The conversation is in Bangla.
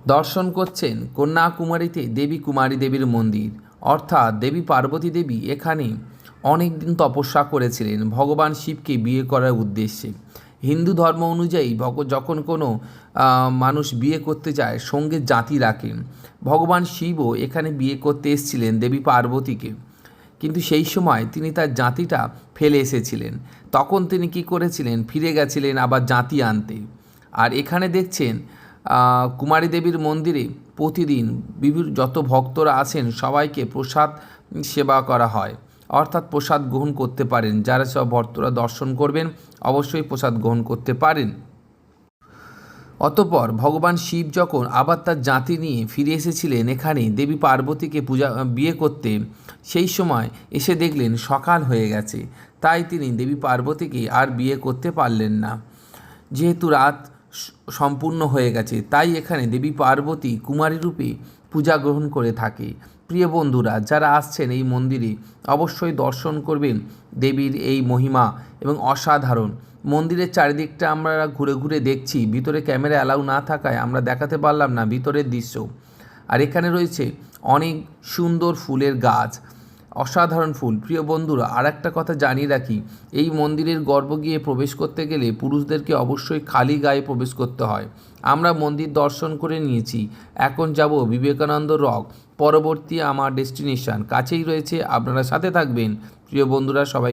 দর্শন করছেন কন্যাকুমারীতে দেবী কুমারী দেবীর মন্দির, অর্থাৎ দেবী পার্বতী দেবী এখানে অনেক দিন তপস্যা করেছিলেন ভগবান শিবকে বিয়ে করার উদ্দেশ্যে। হিন্দু ধর্ম অনুযায়ী যখন কোনো মানুষ বিয়ে করতে যায় সঙ্গে জাতি রাখেন। ভগবান শিবও এখানে বিয়ে করতে এসেছিলেন দেবী পার্বতীকে, কিন্তু সেই সময় তিনি তার জাতিটা ফেলে এসেছিলেন। তখন তিনি কি করেছিলেন, ফিরে গেছিলেন আবার জাতি আনতে। আর এখানে দেখছেন কুমারী দেবীর মন্দিরে প্রতিদিন যত ভক্তরা আছেন সবাইকে প্রসাদ সেবা করা হয়, অর্থাৎ প্রসাদ গ্রহণ করতে পারেন। যারা সব ভক্তরা দর্শন করবেন অবশ্যই প্রসাদ গ্রহণ করতে পারেন। অতঃপর ভগবান শিব যখন আবার তার জাতি নিয়ে ফিরে এসেছিলেন এখানে দেবী পার্বতীকে বিয়ে করতে, সেই সময় এসে দেখলেন সকাল হয়ে গেছে। তাই তিনি দেবী পার্বতীকে আর বিয়ে করতে পারলেন না। যেহেতু রাত সম্পূর্ণ হয়ে গেছে, তাই এখানে দেবী পার্বতী কুমারী রূপে পূজা গ্রহণ করে থাকে। প্রিয় বন্ধুরা, যারা আসছেন এই মন্দিরে অবশ্যই দর্শন করবেন দেবীর এই মহিমা এবং অসাধারণ। মন্দিরের চারিদিকটা আমরা ঘুরে ঘুরে দেখছি, ভিতরে ক্যামেরা অ্যালাউ না থাকায় আমরা দেখাতে পারলাম না ভিতরের দৃশ্য। আর এখানে রয়েছে অনেক সুন্দর ফুলের গাছ, অসাধারণ ফুল। প্রিয় বন্ধুরা, আর একটা কথা জানিয়ে রাখি, এই মন্দিরের গর্ভগৃহে প্রবেশ করতে গেলে পুরুষদেরকে অবশ্যই খালি গায়ে প্রবেশ করতে হয়। আমরা মন্দির দর্শন করে নিয়েছি, এখন যাব বিবেকানন্দ রক। পরবর্তী আমার ডেস্টিনেশন কাছেই রয়েছে, আপনারা সাথে থাকবেন। প্রিয় বন্ধুরা, সবাই